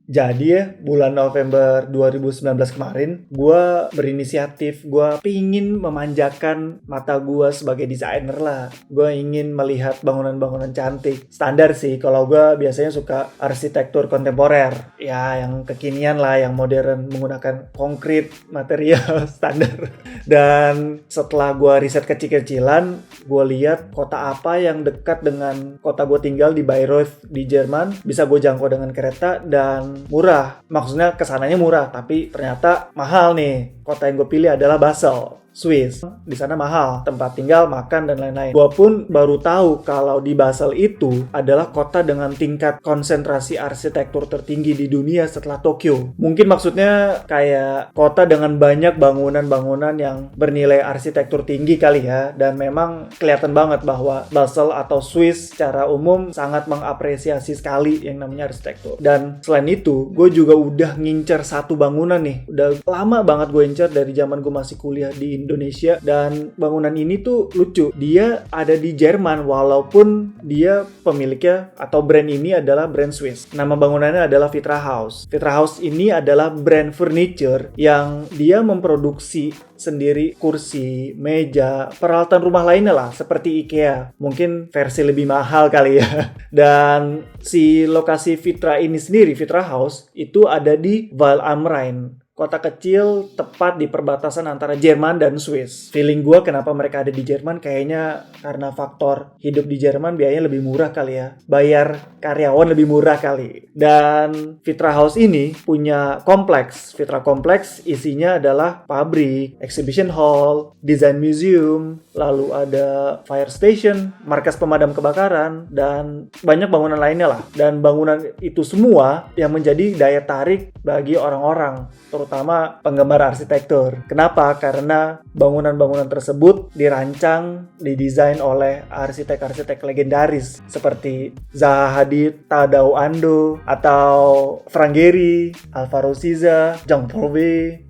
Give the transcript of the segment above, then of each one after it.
Jadi ya, bulan November 2019 kemarin, gue berinisiatif, gue pingin memanjakan mata gue sebagai desainer lah. Gue ingin melihat bangunan-bangunan cantik. Standar sih, kalau gue biasanya suka arsitektur kontemporer. Ya, yang kekinian lah, yang modern, menggunakan konkrit, material standar. Dan setelah gue riset kecil-kecilan, gue lihat kota apa yang dekat dengan kota gue tinggal di Bayreuth di Jerman, bisa gue jangkau dengan kereta dan murah. Maksudnya kesananya murah, tapi ternyata mahal nih. Kota yang gue pilih adalah Basel, Swiss. Di sana mahal, tempat tinggal, makan, dan lain-lain. Gue pun baru tahu kalau di Basel itu adalah kota dengan tingkat konsentrasi arsitektur tertinggi di dunia setelah Tokyo. Mungkin maksudnya kayak kota dengan banyak bangunan-bangunan yang bernilai arsitektur tinggi kali ya. Dan memang kelihatan banget bahwa Basel atau Swiss secara umum sangat mengapresiasi sekali yang namanya arsitektur. Dan selain itu, gue juga udah ngincer satu bangunan nih. Udah lama banget gue incer dari zaman gue masih kuliah di Indonesia, dan bangunan ini tuh lucu. Dia ada di Jerman walaupun dia pemiliknya atau brand ini adalah brand Swiss. Nama bangunannya adalah Vitra House. Vitra House ini adalah brand furniture yang dia memproduksi sendiri kursi, meja, peralatan rumah lainnya lah seperti IKEA. Mungkin versi lebih mahal kali ya. Dan si lokasi Vitra ini sendiri, Vitra House, itu ada di Weil am Rhein. Kota kecil tepat di perbatasan antara Jerman dan Swiss. Feeling gue kenapa mereka ada di Jerman kayaknya karena faktor hidup di Jerman biayanya lebih murah kali ya. Bayar karyawan lebih murah kali. Dan Vitra House ini punya kompleks. Vitra Kompleks isinya adalah pabrik, exhibition hall, design museum, lalu ada fire station, markas pemadam kebakaran, dan banyak bangunan lainnya lah. Dan bangunan itu semua yang menjadi daya tarik bagi orang-orang, terutama penggemar arsitektur. Kenapa? Karena bangunan-bangunan tersebut dirancang, didesain oleh arsitek-arsitek legendaris seperti Zaha Hadid, Tadao Ando, atau Frank Gehry, Alvaro Siza, Jean Paul V,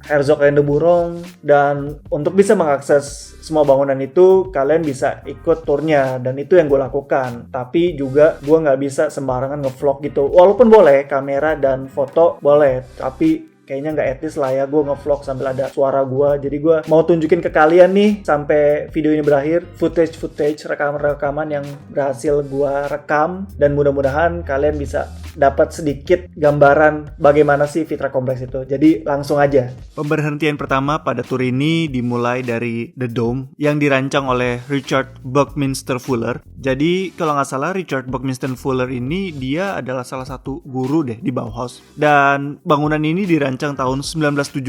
Herzog and de Bourong. Dan untuk bisa mengakses semua bangunan itu, kalian bisa ikut turnya, dan itu yang gue lakukan. Tapi juga gue nggak bisa sembarangan ngevlog gitu. Walaupun boleh, kamera dan foto boleh, tapi kayaknya nggak etis lah ya gue ngevlog sambil ada suara gue. Jadi gue mau tunjukin ke kalian nih sampai video ini berakhir, footage, rekaman-rekaman yang berhasil gue rekam, dan mudah-mudahan kalian bisa dapat sedikit gambaran bagaimana sih Vitra Kompleks itu. Jadi langsung aja. Pemberhentian pertama pada tur ini dimulai dari The Dome yang dirancang oleh Richard Buckminster Fuller. Jadi kalau nggak salah Richard Buckminster Fuller ini dia adalah salah satu guru deh di Bauhaus. Dan bangunan ini dirancang tahun 1975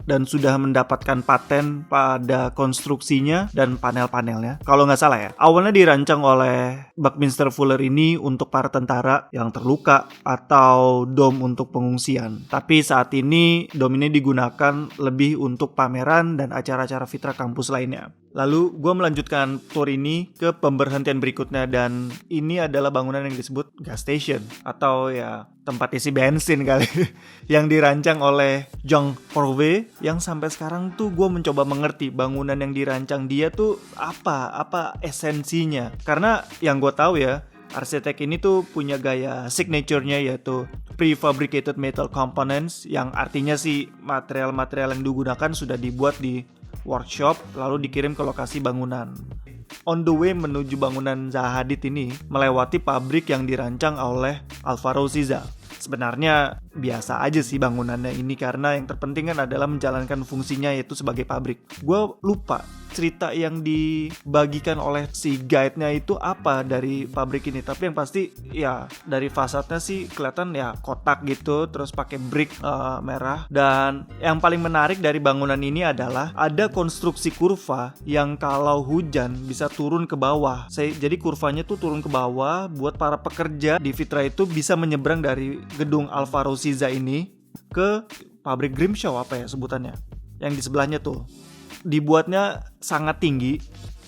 dan sudah mendapatkan paten pada konstruksinya dan panel-panelnya. Kalau nggak salah ya. Awalnya dirancang oleh Buckminster Fuller ini untuk para tentara yang terluka atau dom untuk pengungsian. Tapi saat ini dom ini digunakan lebih untuk pameran dan acara-acara Vitra kampus lainnya. Lalu gue melanjutkan tour ini ke pemberhentian berikutnya, dan ini adalah bangunan yang disebut gas station atau ya tempat isi bensin kali yang dirancang oleh Jean Paul V, yang sampai sekarang tuh gue mencoba mengerti bangunan yang dirancang dia tuh apa esensinya. Karena yang gue tahu ya, arsitek ini tuh punya gaya signature-nya yaitu prefabricated metal components, yang artinya sih material-material yang digunakan sudah dibuat di workshop lalu dikirim ke lokasi bangunan. On the way menuju bangunan Zaha Hadid ini melewati pabrik yang dirancang oleh Alvaro Siza. Sebenarnya biasa aja sih bangunannya ini, karena yang terpenting kan adalah menjalankan fungsinya yaitu sebagai pabrik. Gue lupa cerita yang dibagikan oleh si guide-nya itu apa dari pabrik ini, tapi yang pasti ya dari fasadnya sih kelihatan ya kotak gitu, terus pakai brick merah. Dan yang paling menarik dari bangunan ini adalah ada konstruksi kurva yang kalau hujan bisa turun ke bawah. Jadi kurvanya tuh turun ke bawah buat para pekerja di Vitra itu bisa menyeberang dari gedung Alvaro Siza ini ke pabrik Grimshaw apa ya sebutannya, yang di sebelahnya tuh. Dibuatnya sangat tinggi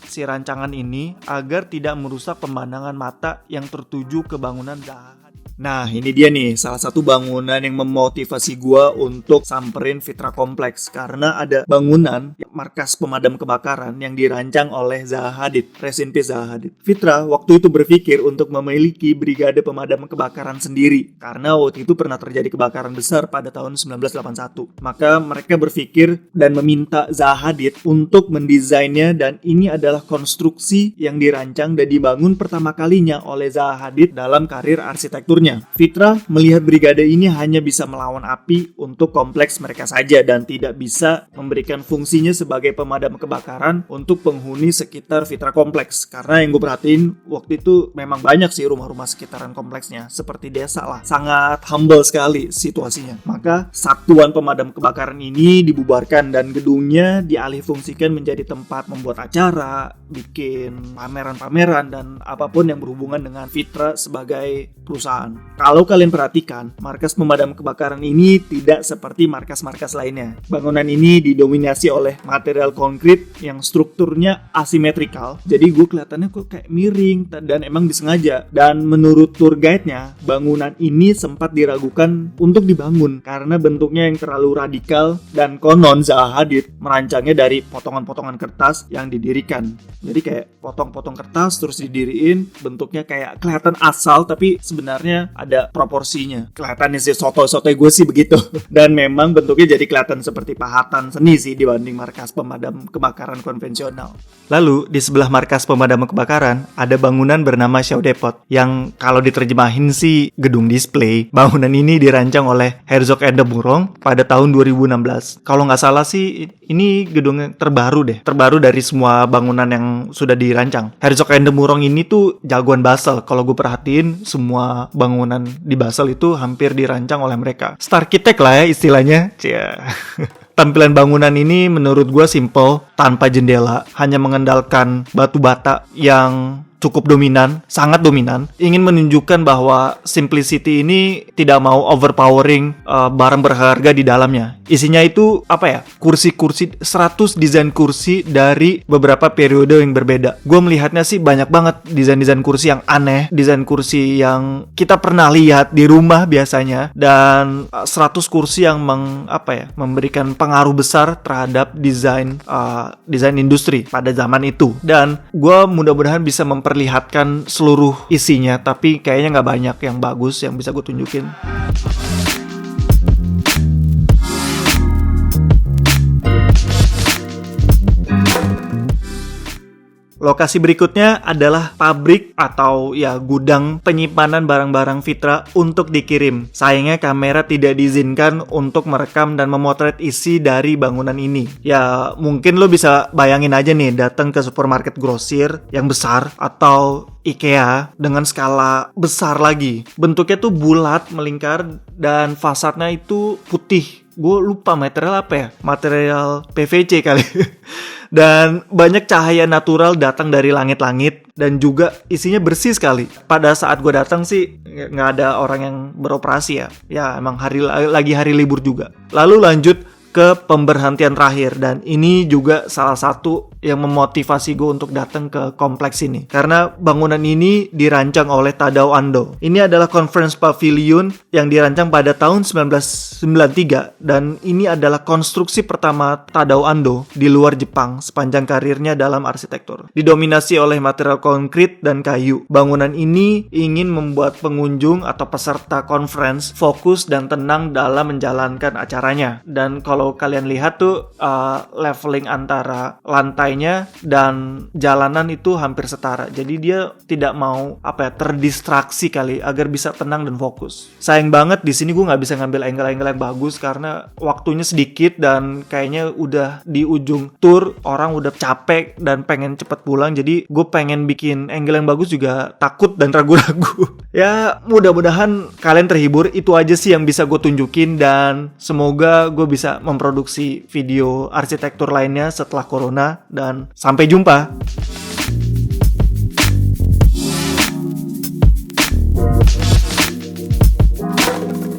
si rancangan ini agar tidak merusak pemandangan mata yang tertuju ke bangunan Zaha. Nah, ini dia nih, salah satu bangunan yang memotivasi gua untuk samperin Fitra Kompleks. Karena ada bangunan markas pemadam kebakaran yang dirancang oleh Zaha Hadid. Rest in peace Zaha Hadid. Fitra waktu itu berpikir untuk memiliki brigade pemadam kebakaran sendiri. Karena waktu itu pernah terjadi kebakaran besar pada tahun 1981. Maka mereka berpikir dan meminta Zaha Hadid untuk mendesainnya, dan ini adalah konstruksi yang dirancang dan dibangun pertama kalinya oleh Zaha Hadid dalam karir arsitekturnya. Fitra melihat brigade ini hanya bisa melawan api untuk kompleks mereka saja dan tidak bisa memberikan fungsinya sebagai pemadam kebakaran untuk penghuni sekitar Fitra Kompleks. Karena yang gue perhatiin waktu itu memang banyak sih rumah-rumah sekitaran kompleksnya, seperti desa lah. Sangat humble sekali situasinya. Maka satuan pemadam kebakaran ini dibubarkan dan gedungnya dialihfungsikan menjadi tempat membuat acara, bikin pameran-pameran dan apapun yang berhubungan dengan Fitra sebagai perusahaan. Kalau kalian perhatikan, markas pemadam kebakaran ini tidak seperti markas-markas lainnya. Bangunan ini didominasi oleh material konkrit yang strukturnya asimetrikal. Jadi gue kelihatannya kok kayak miring dan emang disengaja. Dan menurut tour guide-nya, bangunan ini sempat diragukan untuk dibangun karena bentuknya yang terlalu radikal dan konon Zaha Hadid merancangnya dari potongan-potongan kertas yang didirikan. Jadi kayak potong-potong kertas terus didiriin, bentuknya kayak kelihatan asal tapi sebenarnya ada proporsinya. Kelihatannya sih soto-soto gue sih begitu. Dan memang bentuknya jadi kelihatan seperti pahatan seni sih dibanding markas pemadam kebakaran konvensional. Lalu di sebelah markas pemadam kebakaran ada bangunan bernama Show Depot yang kalau diterjemahin sih gedung display. Bangunan ini dirancang oleh Herzog & de Meuron pada tahun 2016. Kalau nggak salah sih ini gedung yang terbaru deh. Terbaru dari semua bangunan yang sudah dirancang. Herzog & de Meuron ini tuh jagoan Basel. Kalau gue perhatiin semua bangunan di Basel itu hampir dirancang oleh mereka. Star architect lah ya istilahnya. Cia. Tampilan bangunan ini menurut gue simple, tanpa jendela, hanya mengandalkan batu bata yang cukup dominan, sangat dominan. Ingin menunjukkan bahwa simplicity ini tidak mau overpowering barang berharga di dalamnya. Isinya itu kursi-kursi, 100 desain kursi dari beberapa periode yang berbeda. Gue melihatnya sih banyak banget desain-desain kursi yang aneh, desain kursi yang kita pernah lihat di rumah biasanya, dan 100 kursi yang memberikan pengaruh besar terhadap desain industri pada zaman itu. Dan gue mudah-mudahan bisa memperlihatkan seluruh isinya, tapi kayaknya nggak banyak yang bagus yang bisa gue tunjukin. Lokasi berikutnya adalah pabrik atau gudang penyimpanan barang-barang Fitra untuk dikirim. Sayangnya kamera tidak diizinkan untuk merekam dan memotret isi dari bangunan ini. Ya mungkin lo bisa bayangin aja nih datang ke supermarket grosir yang besar atau IKEA dengan skala besar lagi. Bentuknya tuh bulat, melingkar, dan fasadnya itu putih. Gue lupa material apa ya? Material PVC kali. Dan banyak cahaya natural datang dari langit-langit dan juga isinya bersih sekali. Pada saat gue datang sih nggak ada orang yang beroperasi ya. Ya emang lagi hari libur juga. Lalu lanjut ke pemberhentian terakhir, dan ini juga salah satu yang memotivasi gue untuk datang ke kompleks ini karena bangunan ini dirancang oleh Tadao Ando. Ini adalah conference pavilion yang dirancang pada tahun 1993, dan ini adalah konstruksi pertama Tadao Ando di luar Jepang sepanjang karirnya dalam arsitektur. Didominasi oleh material konkrit dan kayu. Bangunan ini ingin membuat pengunjung atau peserta conference fokus dan tenang dalam menjalankan acaranya. Dan kalau kalian lihat tuh leveling antara lantainya dan jalanan itu hampir setara. Jadi dia tidak mau terdistraksi kali agar bisa tenang dan fokus. Sayang banget di sini gue nggak bisa ngambil angle-angle yang bagus karena waktunya sedikit dan kayaknya udah di ujung tour, orang udah capek dan pengen cepet pulang. Jadi gue pengen bikin angle yang bagus juga takut dan ragu-ragu. Ya mudah-mudahan kalian terhibur. Itu aja sih yang bisa gue tunjukin, dan semoga gue bisa memproduksi video arsitektur lainnya setelah corona, dan sampai jumpa.